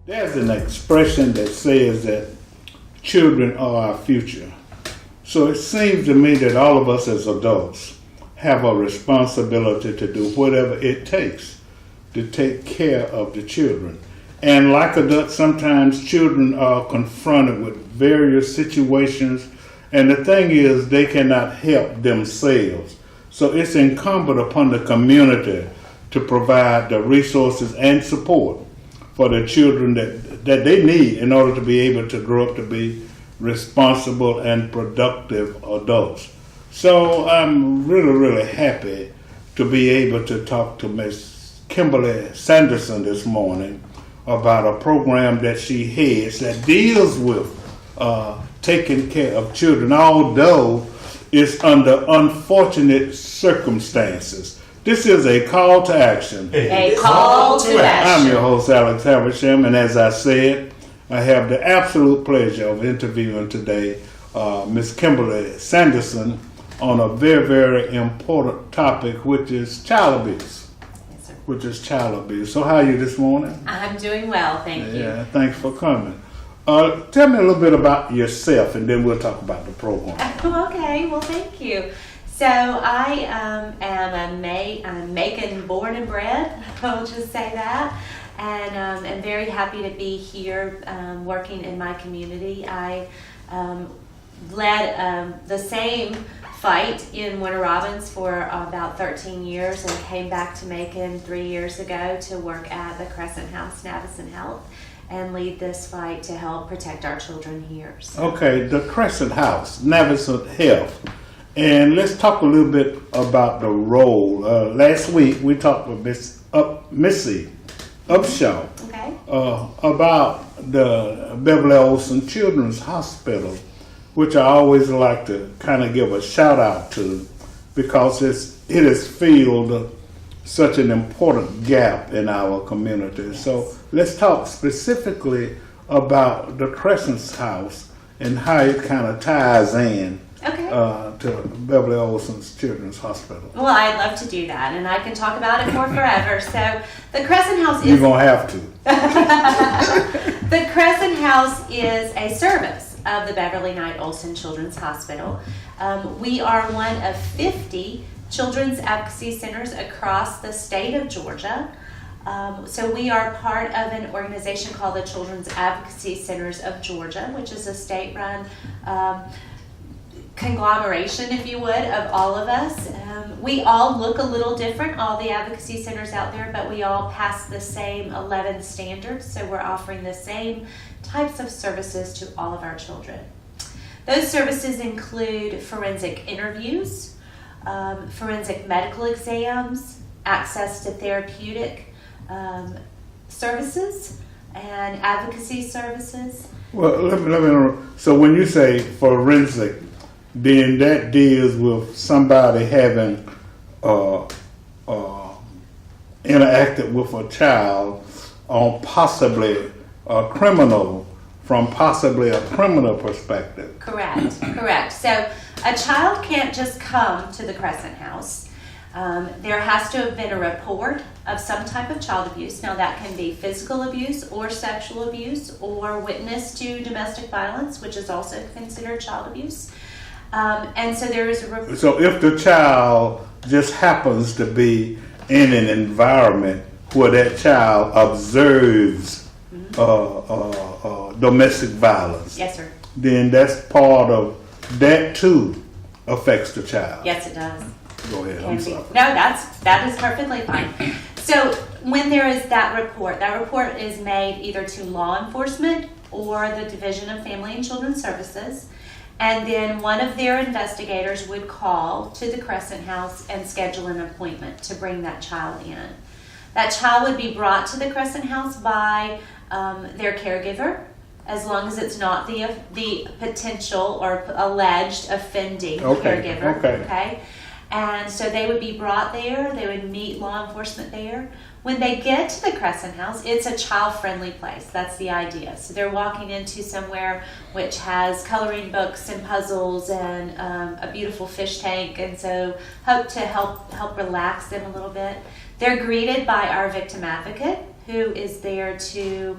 There's an expression that says that children are our future. So it seems to me that all of us as adults have a responsibility to do whatever it takes to take care of the children. And like adults, sometimes children are confronted with various situations, and the thing is they cannot help themselves. So it's incumbent upon the community to provide the resources and support for the children that they need in order to be able to grow up to be responsible and productive adults. So I'm really happy to be able to talk to Ms. Kimberly Sanderson this morning about a program that she heads that deals with taking care of children, although it's under unfortunate circumstances. This is a call to action. A call to action. I'm your host, Alex Haversham, and as I said, I have the absolute pleasure of interviewing today Ms. Kimberly Sanderson on a very important topic, which is child abuse. Yes, sir. Which is child abuse. So how are you this morning? I'm doing well, thank you. Yeah, thanks for coming. Tell me a little bit about yourself, and then we'll talk about the program. Okay, well, thank you. So I am Macon born and bred, I'll just say that, and I'm very happy to be here working in my community. I led the same fight in Winter Robins for about 13 years and came back to Macon 3 years ago to work at the CRESCENT House, Navison Health, and lead this fight to help protect our children here. So. Okay, the Crescent House, Navison Health. And let's talk a little bit about the role. Last week we talked with Missy Upshaw Okay. about the Beverly Olson Children's Hospital, which I always like to kind of give a shout out to because it has filled such an important gap in our community. Yes. So let's talk specifically about the Crescent's House and how it kind of ties in to Beverly Olson's Children's Hospital. Well, I'd love to do that, and I can talk about it for forever. So the Crescent House is... You're going to have to. The Crescent House is a service of the Beverly Knight Olson Children's Hospital. We are one of 50 children's advocacy centers across the state of Georgia. So we are part of an organization called the Children's Advocacy Centers of Georgia, which is a state-run conglomeration, if you would, of all of us. We all look a little different, all the advocacy centers out there, but we all pass the same 11 standards, so we're offering the same types of services to all of our children. Those services include forensic interviews, forensic medical exams, access to therapeutic services, and advocacy services. Well, let me so when you say forensic, then that deals with somebody having interacted with a child on possibly a criminal, from possibly a criminal perspective. Correct. So a child can't just come to the Crescent House. There has to have been a report of some type of child abuse. Now that can be physical abuse or sexual abuse or witness to domestic violence, which is also considered child abuse. And so there is a report. So if the child just happens to be in an environment where that child observes domestic violence, yes, sir, then that's part of that too affects the child. Yes, it does. Go ahead. I'm sorry. No, that is perfectly fine. So when there is that report is made either to law enforcement or the Division of Family and Children's Services, and then one of their investigators would call to the Crescent House and schedule an appointment to bring that child in. That child would be brought to the Crescent House by their caregiver, as long as it's not the potential or alleged offending caregiver. Okay. And so they would be brought there, they would meet law enforcement there. When they get to the Crescent House, it's a child-friendly place. That's the idea. So they're walking into somewhere which has coloring books and puzzles and a beautiful fish tank, and so hope to help relax them a little bit. They're greeted by our victim advocate, who is there to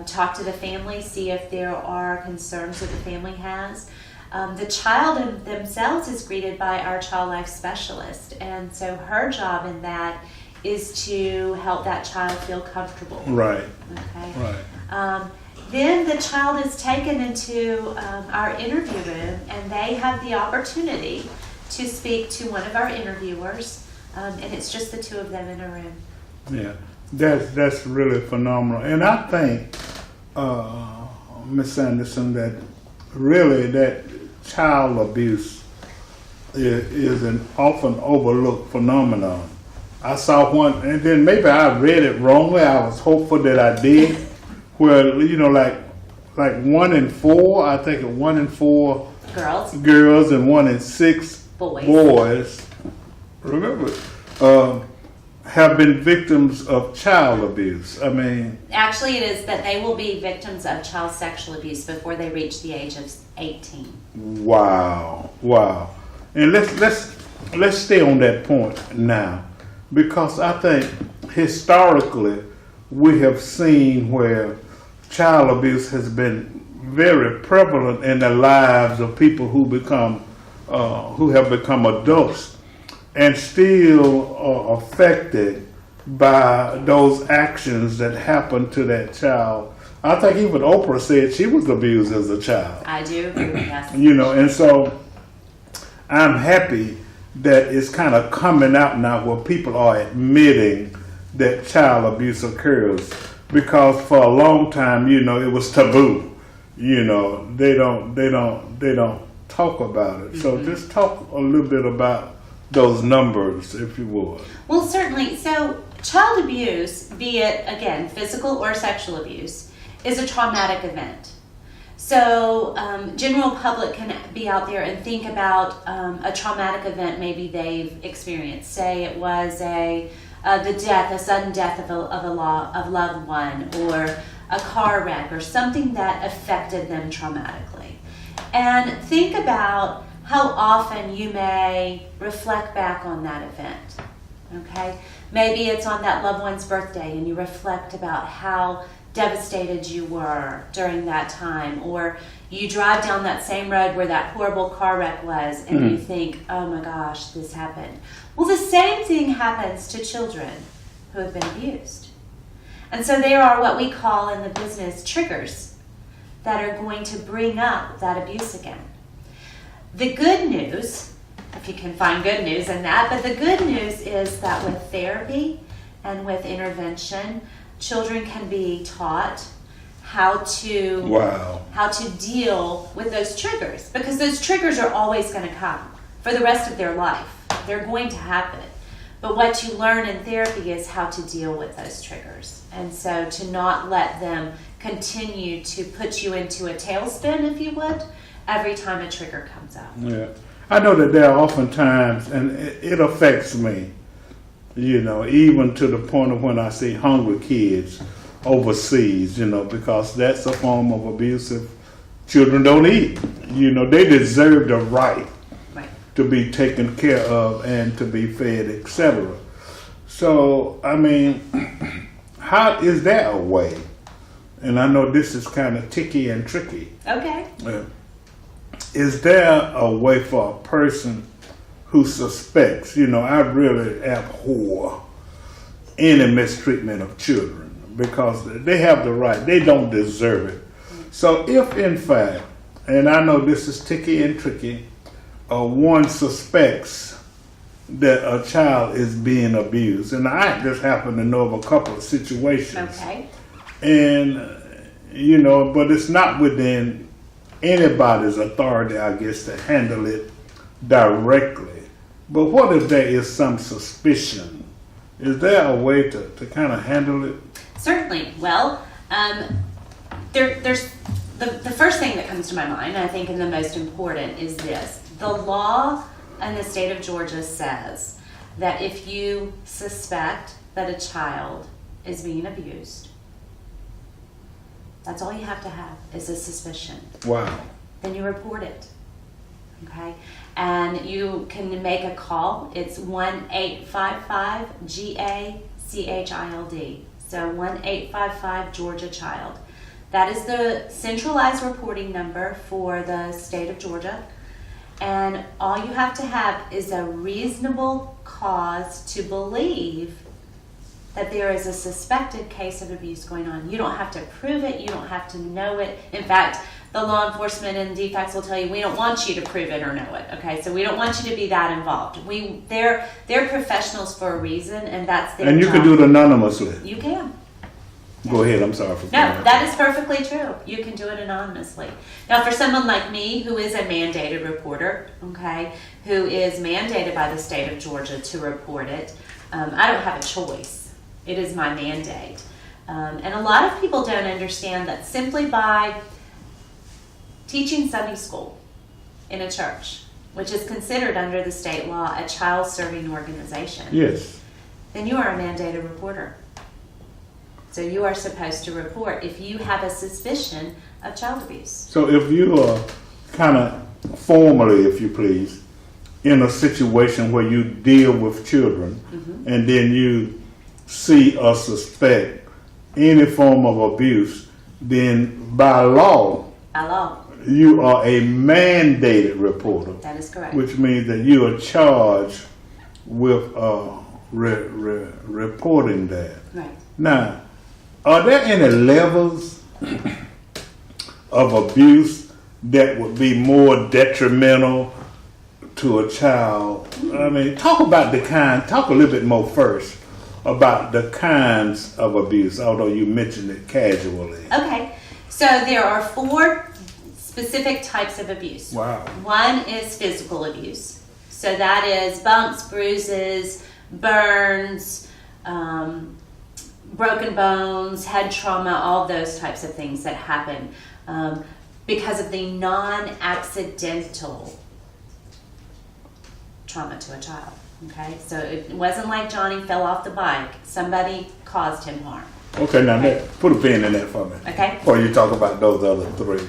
talk to the family, see if there are concerns that the family has. The child themselves is greeted by our child life specialist, and so her job in that is to help that child feel comfortable. Right. Okay. Right. Then the child is taken into our interview room, and they have the opportunity to speak to one of our interviewers, and it's just the two of them in a room. Yeah, that's really phenomenal. And I think, Ms. Anderson, that really that child abuse is an often overlooked phenomenon. I saw one, and then maybe I read it wrongly. I was hopeful that I did. Where like 1 in 4, I think 1 in 4 girls and 1 in 6 boys. Remember, have been victims of child abuse. I mean, actually, it is that they will be victims of child sexual abuse before they reach the age of 18. Wow. And let's stay on that point now. Because I think historically we have seen where child abuse has been very prevalent in the lives of people who have become adults and still are affected by those actions that happen to that child. I think even Oprah said she was abused as a child. I do agree with that. And so I'm happy that it's kind of coming out now where people are admitting that child abuse occurs, because for a long time, it was taboo. They don't talk about it. Mm-hmm. So just talk a little bit about those numbers, if you would. Well, certainly. So child abuse, be it again physical or sexual abuse, is a traumatic event. So general public can be out there and think about a traumatic event maybe they've experienced. Say it was a sudden death of a loved one, or a car wreck, or something that affected them traumatically. And think about how often you may reflect back on that event. Okay? Maybe it's on that loved one's birthday and you reflect about how devastated you were during that time, or you drive down that same road where that horrible car wreck was and you think, oh my gosh, this happened. Well, the same thing happens to children who have been abused. And so there are what we call in the business triggers that are going to bring up that abuse again. The good news, if you can find good news in that, but the good news is that with therapy and with intervention, children can be taught how to deal with those triggers, because those triggers are always going to come for the rest of their life. They're going to happen. But what you learn in therapy is how to deal with those triggers. And so to not let them continue to put you into a tailspin, if you would, every time a trigger comes up. Yeah. I know that there are often times, and it affects me, even to the point of when I see hungry kids overseas, because that's a form of abuse. If children don't eat, they deserve the right to be taken care of and to be fed, etc. So, I mean, how is there a way? And I know this is kind of ticky and tricky. Okay. Is there a way for a person who suspects, I really abhor any mistreatment of children, because they have the right, they don't deserve it. So if in fact, and I know this is ticky and tricky, one suspects that a child is being abused, and I just happen to know of a couple of situations. Okay. And, but it's not within anybody's authority, I guess, to handle it directly. But what if there is some suspicion? Is there a way to kind of handle it? Certainly. Well, there's the first thing that comes to my mind, I think, and the most important is this. The law in the state of Georgia says that if you suspect that a child is being abused, that's all you have to have is a suspicion. Wow. Then you report it. Okay? And you can make a call. It's 1-855-GACHILD. So 1-855 Georgia Child. That is the centralized reporting number for the state of Georgia. And all you have to have is a reasonable cause to believe that there is a suspected case of abuse going on. You don't have to prove it. You don't have to know it. In fact, the law enforcement and DFACS will tell you, we don't want you to prove it or know it. Okay, so we don't want you to be that involved. They're professionals for a reason, and that's their And you job. can do it anonymously. You can. Go ahead. I'm sorry for No, that. that is perfectly true. You can do it anonymously. Now, for someone like me, who is a mandated reporter, okay, who is mandated by the state of Georgia to report it, I don't have a choice. It is my mandate. And a lot of people don't understand that simply by teaching Sunday school in a church, which is considered under the state law a child-serving organization, Yes. then you are a mandated reporter. So you are supposed to report if you have a suspicion of child abuse. So if you are kind of formally, if you please, in a situation where you deal with children, and then you see or suspect any form of abuse, then by law, you are a mandated reporter. That is correct. Which means that you are charged with reporting that. Right. Now, are there any levels of abuse that would be more detrimental to a child? I mean, talk a little bit more first about the kinds of abuse, although you mentioned it casually. Okay, so there are 4 specific types of abuse. Wow. One is physical abuse. So that is bumps, bruises, burns, broken bones, head trauma, all those types of things that happen because of the non-accidental trauma to a child. Okay, so it wasn't like Johnny fell off the bike. Somebody caused him harm. Okay, now put a pin in that for me. Okay. Before you talk about those other 3.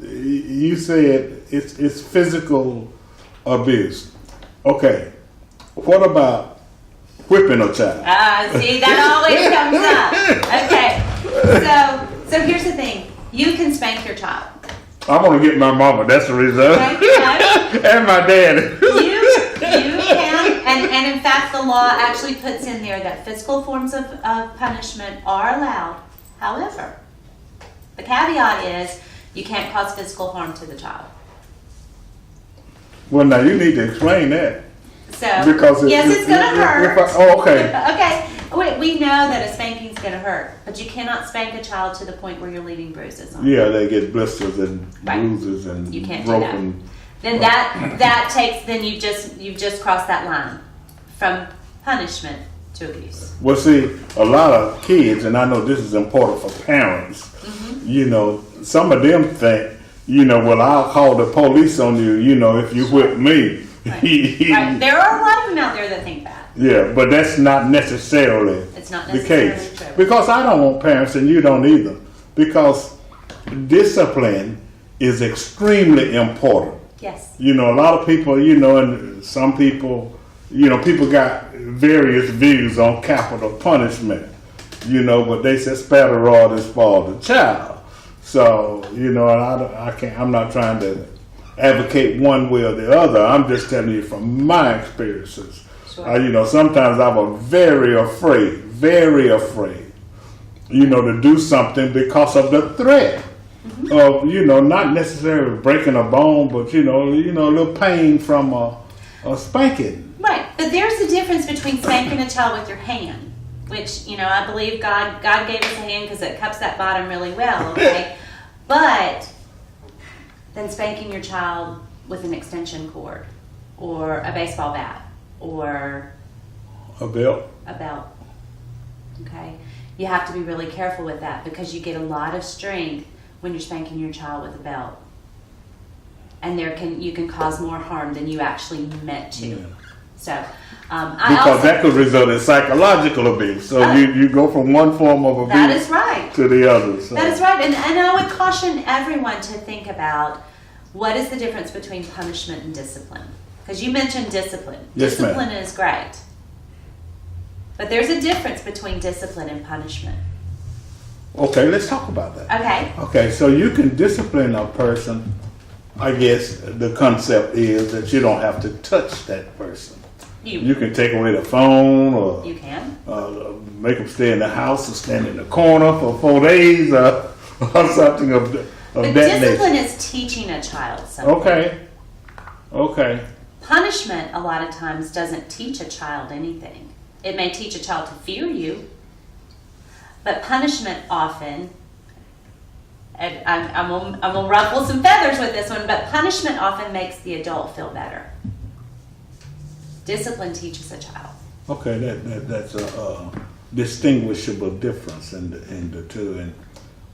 You said it's physical abuse. Okay. What about whipping a child? See, that always comes up. Okay, so here's the thing. You can spank your child. I want to get my mama. That's the reason. Okay. And my daddy. You can, and in fact, the law actually puts in there that physical forms of punishment are allowed. However, the caveat is you can't cause physical harm to the child. Well, now you need to explain that. So, Because it's going to hurt. Okay. Okay. We know that a spanking's going to hurt, but you cannot spank a child to the point where you're leaving bruises on them. Yeah, they get blisters and Right. bruises and You can't broken. do that. Then you've just crossed that line from punishment to abuse. Well, see, a lot of kids, and I know this is important for parents, you know, some of them think, you know, well, I'll call the police on you, you know, if you whip me. Right. Right. There are a lot of them out there that think that. Yeah, but that's not necessarily It's not the necessarily case. true. Because I don't want parents, and you don't either, because discipline is extremely important. Yes. You know, a lot of people, you know, and some people, you know, people got various views on capital punishment, you know, but they say spare the rod and spoil the child. So, you know, and I'm not trying to advocate one way or the other. I'm just telling you from my experiences. Sure. You know, sometimes I was very afraid, you know, to do something because of the threat of, you know, not necessarily breaking a bone, but, you know, a little pain from a spanking. Right, but there's a difference between spanking a child with your hand, which, you know, I believe God gave us a hand because it cups that bottom really well, okay? But then spanking your child with an extension cord or a baseball bat or A belt. Okay? You have to be really careful with that because you get a lot of strength when you're spanking your child with a belt. and you can cause more harm than you actually meant to. Yeah. So, Because that could result in psychological abuse. So you go from one form of abuse that is right. to the other. So. That is right. And I would caution everyone to think about what is the difference between punishment and discipline. Because you mentioned discipline. Yes, ma'am. Discipline is great. But there's a difference between discipline and punishment. Okay, let's talk about that. Okay. Okay, so you can discipline a person. I guess the concept is that you don't have to touch that person. You can take away the phone, or you can make them stay in the house or stand in the corner for 4 days, or something of but that discipline nature. is teaching a child something. Okay. Punishment, a lot of times, doesn't teach a child anything. It may teach a child to fear you, but punishment often, and I'm gonna ruffle some feathers with this one, but punishment often makes the adult feel better. Discipline teaches a child. Okay, that's a distinguishable difference in the two. And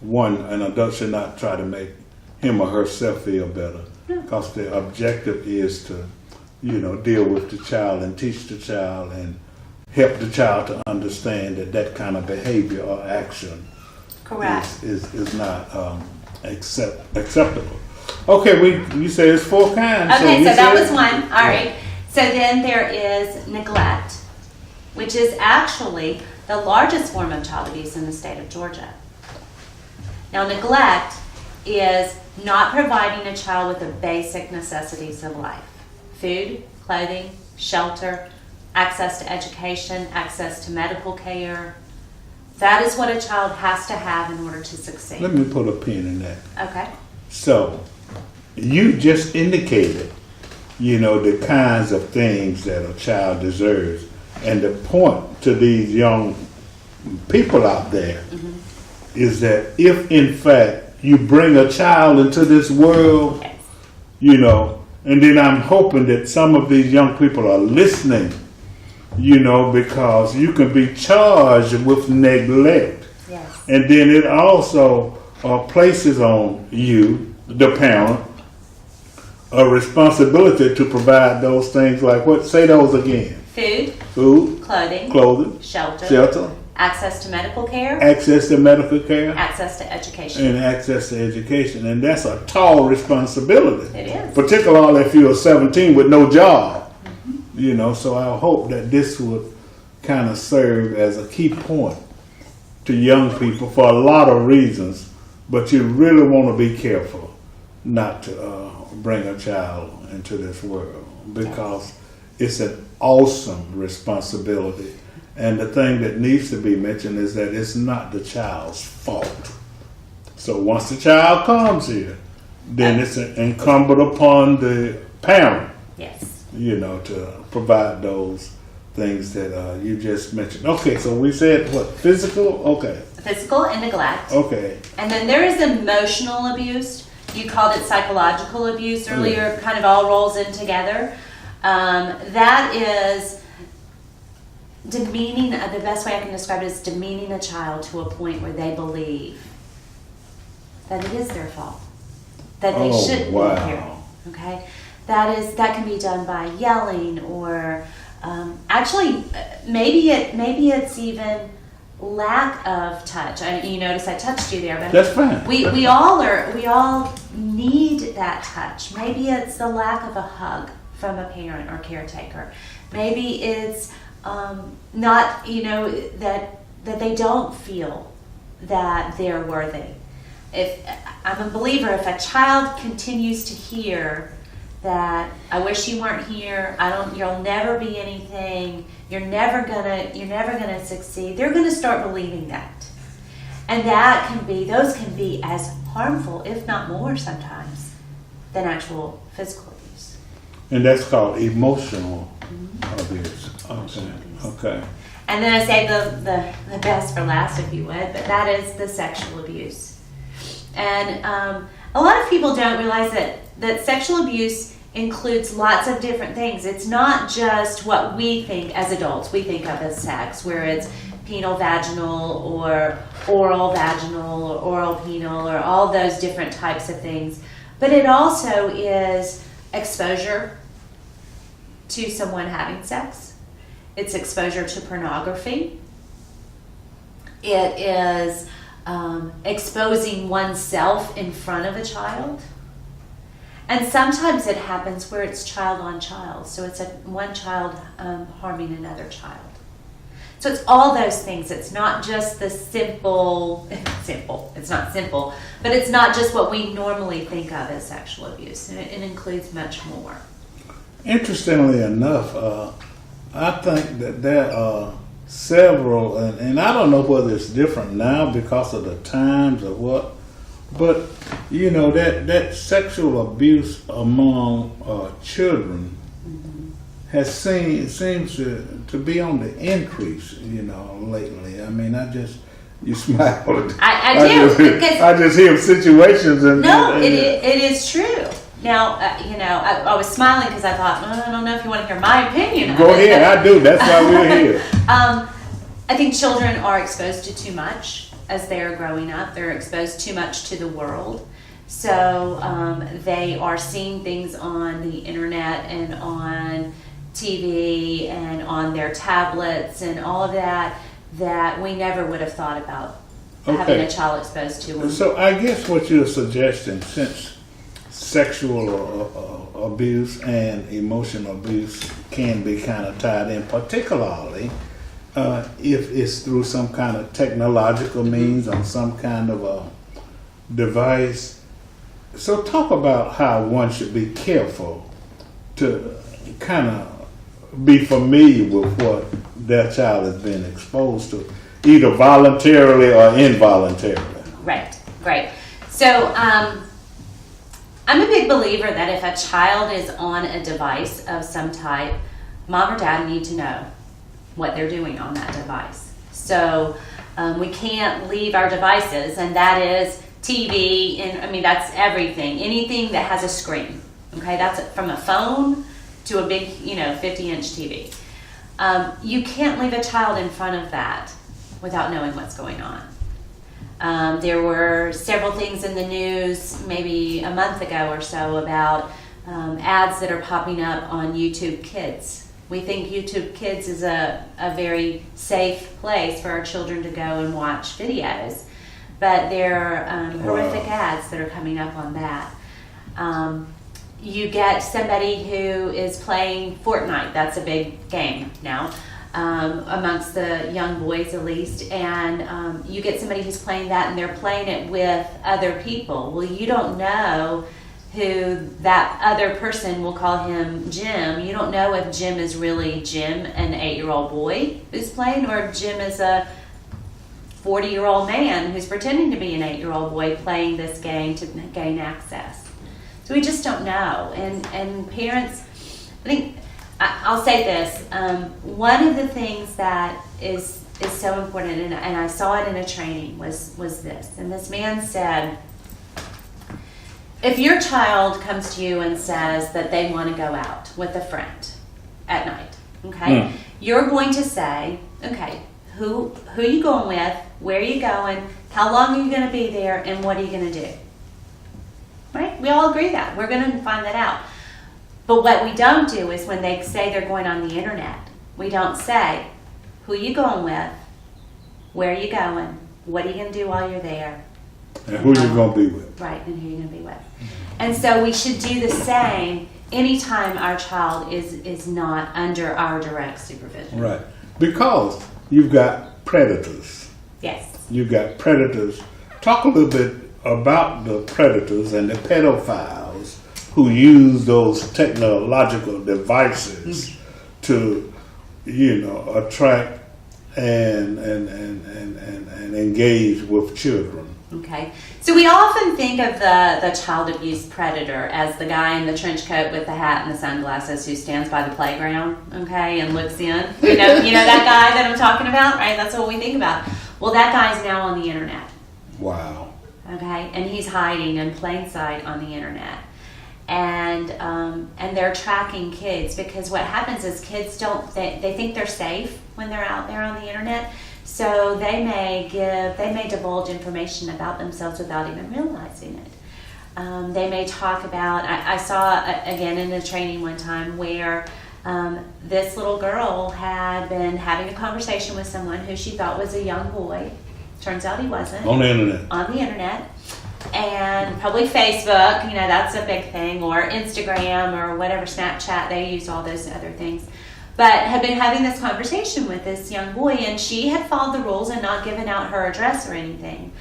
one, an adult should not try to make him or herself feel better, because the objective is to, deal with the child and teach the child and help the child to understand that kind of behavior or action Correct. is not acceptable. Okay, you say it's 4 kinds. Okay, so that said- was one. All right. So then there is neglect, which is actually the largest form of child abuse in the state of Georgia. Now, neglect is not providing a child with the basic necessities of life: food, clothing, shelter, access to education, access to medical care. That is what a child has to have in order to succeed. Let me put a pin in that. Okay. So, you just indicated, the kinds of things that a child deserves. And the point to these young people out there is that if, in fact, you bring a child into this world, Yes. and then I'm hoping that some of these young people are listening, because you can be charged with neglect. Yes. And then it also places on you, the parent, a responsibility to provide those things like what? Say those again. Food, Clothing, shelter, access to medical care, access to medical care, access to education. and access to education. And that's a tall responsibility. It is. Particularly if you're 17 with no job. So I hope that this would kind of serve as a key point to young people for a lot of reasons, but you really want to be careful not to bring a child into this world, because it's an awesome responsibility. And the thing that needs to be mentioned is that it's not the child's fault. So once the child comes here, then it's incumbent upon the parent, Yes. to provide those things that you just mentioned. Okay, so we said what? Physical? Okay. Physical and neglect. Okay. And then there is emotional abuse. You called it psychological abuse earlier. Kind of all rolls in together. That is demeaning. The best way I can describe it is demeaning a child to a point where they believe that it is their fault, that they shouldn't be here. Okay, that can be done by yelling, or actually maybe it's even lack of touch. You notice I touched you there, but That's fine. We all need that touch. Maybe it's the lack of a hug from a parent or caretaker. Maybe it's not, that they don't feel that they're worthy. If I'm a believer, if a child continues to hear that I wish you weren't here, you'll never be anything, you're never gonna succeed, they're gonna start believing that. And those can be as harmful, if not more sometimes, than actual physical abuse. And that's called emotional abuse. Okay. And then I say the best for last, if you would, but that is the sexual abuse. And a lot of people don't realize that sexual abuse includes lots of different things. It's not just what we think as adults, we think of as sex, where it's penile vaginal or oral vaginal or oral penile or all those different types of things. But it also is exposure to someone having sex. It's exposure to pornography. It is exposing oneself in front of a child. And sometimes it happens where it's child on child. So it's one child harming another child. So it's all those things. It's not just the simple, it's not simple, but it's not just what we normally think of as sexual abuse. It includes much more. Interestingly enough, I think that there are several, and I don't know whether it's different now because of the times or what, but you know, that sexual abuse among children seems to be on the increase, you know, lately. I mean, you smile. I just hear situations and it is true. Now, I was smiling because I thought, I don't know if you want to hear my opinion. Go ahead, I do. That's why we're here. I think children are exposed to too much as they are growing up. They're exposed too much to the world. So they are seeing things on the internet and on TV and on their tablets and all of that we never would have thought about having a child exposed to. So I guess what you're suggesting, since sexual abuse and emotional abuse can be kind of tied in, particularly if it's through some kind of technological means on some kind of a device. So talk about how one should be careful to kind of be familiar with what their child has been exposed to, either voluntarily or involuntarily. Right. So I'm a big believer that if a child is on a device of some type, mom or dad need to know what they're doing on that device. So we can't leave our devices, and that is TV, and that's everything. Anything that has a screen. Okay, that's from a phone to a big, 50-inch TV. You can't leave a child in front of that without knowing what's going on. There were several things in the news maybe a month ago or so about ads that are popping up on YouTube Kids. We think YouTube Kids is a very safe place for our children to go and watch videos, but there are horrific ads that are coming up on that. You get somebody who is playing Fortnite. That's a big game now, amongst the young boys at least. And you get somebody who's playing that, and they're playing it with other people. Well, you don't know who that other person, will call him Jim. You don't know if Jim is really Jim, an 8-year-old boy who's playing, or if Jim is a 40-year-old man who's pretending to be an 8-year-old boy playing this game to gain access. So we just don't know. And parents, I think, I'll say this, one of the things that is so important, and I saw it in a training, was this. And this man said, if your child comes to you and says that they want to go out with a friend at night, okay, you're going to say, okay, who are you going with, where are you going, how long are you going to be there, and what are you going to do? Right? We all agree that. We're going to find that out. But what we don't do is when they say they're going on the internet, we don't say, who are you going with, where are you going, what are you going to do while you're there, and who you're going to be with. Right, and who you're going to be with. And so we should do the same anytime our child is not under our direct supervision. Right. Because you've got predators. Yes. You've got predators. Talk a little bit about the predators and the pedophiles who use those technological devices to, attract and engage with children. Okay. So we often think of the child abuse predator as the guy in the trench coat with the hat and the sunglasses who stands by the playground, okay, and looks in. You know that guy that I'm talking about, right? That's what we think about. Well, that guy's now on the internet. Wow. Okay, and he's hiding in plain sight on the internet. And they're tracking kids, because what happens is kids they think they're safe when they're out there on the internet. So they may divulge information about themselves without even realizing it. They may talk about, I saw again in a training one time where this little girl had been having a conversation with someone who she thought was a young boy. Turns out he wasn't. On the internet. On the internet. And probably Facebook, that's a big thing, or Instagram or whatever, Snapchat, they use all those other things. But had been having this conversation with this young boy, and she had followed the rules and not given out her address or anything.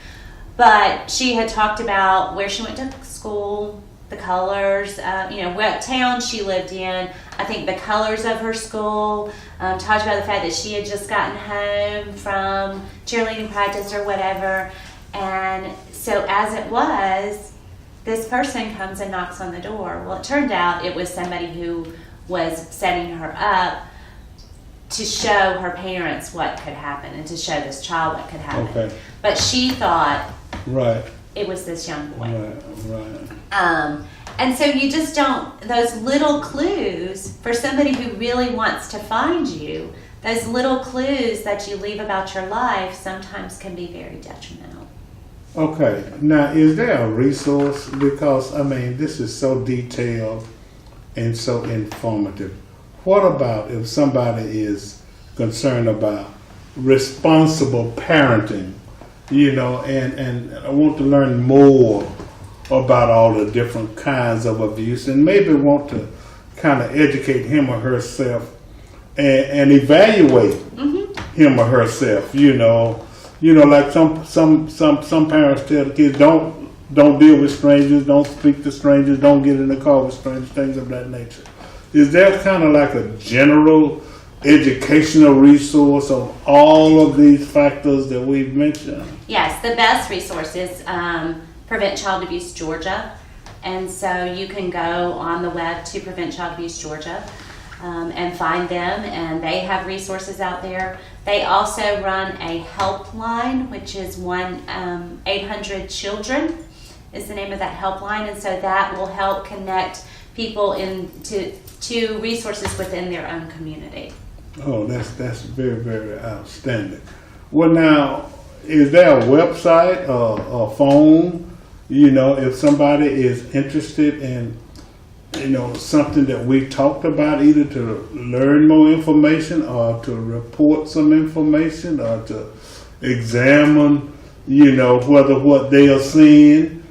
But she had talked about where she went to school, the colors, what town she lived in, I think the colors of her school, talked about the fact that she had just gotten home from cheerleading practice or whatever. And so as it was, this person comes and knocks on the door. Well, it turned out it was somebody who was setting her up to show her parents what could happen and to show this child what could happen. Okay. But she thought Right. it was this young boy. Right. And so you just don't, those little clues, for somebody who really wants to find you, those little clues that you leave about your life sometimes can be very detrimental. Okay. Now, is there a resource? Because, this is so detailed and so informative. What about if somebody is concerned about responsible parenting, and I want to learn more about all the different kinds of abuse and maybe want to kind of educate him or herself and evaluate him or herself, like some parents tell the kids, don't deal with strangers, don't speak to strangers, don't get in the car with strangers, things of that nature. Is there kind of like a general educational resource of all of these factors that we've mentioned? Yes, the best resource is Prevent Child Abuse Georgia. And so you can go on the web to Prevent Child Abuse Georgia and find them, and they have resources out there. They also run a helpline, which is 1-800-CHILDREN is the name of that helpline, and so that will help connect people to resources within their own community. Oh, that's very, very outstanding. Well, now, is there a website or a phone, if somebody is interested in, something that we talked about, either to learn more information or to report some information or to examine, whether what they are seeing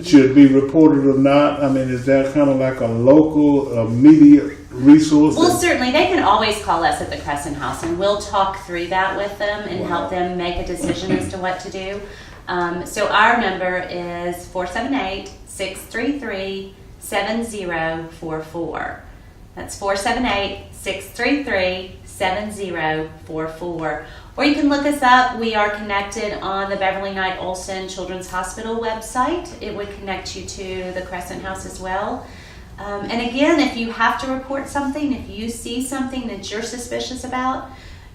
should be reported or not? Is that kind of like a local immediate resource? Well, certainly. They can always call us at the Crescent House, and we'll talk through that with them and help them make a decision as to what to do. So our number is 478-633-7044. That's 478-633-7044. Or you can look us up. We are connected on the Beverly Knight Olson Children's Hospital website. It would connect you to the Crescent House as well. And again, if you have to report something, if you see something that you're suspicious about,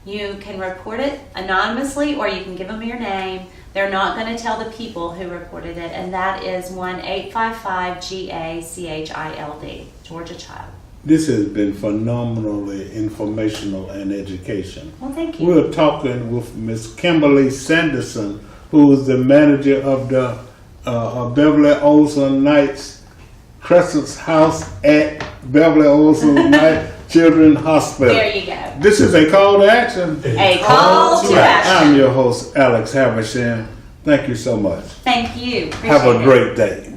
you can report it anonymously or you can give them your name. They're not going to tell the people who reported it, and that is 1-855-GACHILD, Georgia Child. This has been phenomenally informational and educational. Well, thank you. We're talking with Miss Kimberly Sanderson, who is the manager of the Beverly Olson Knights Crescent's House at Beverly Olson Knight Children's Hospital. There you go. This is a call to action. A call to action. I'm your host, Alex Haversham. Thank you so much. Thank you. Have a Appreciate it. great day.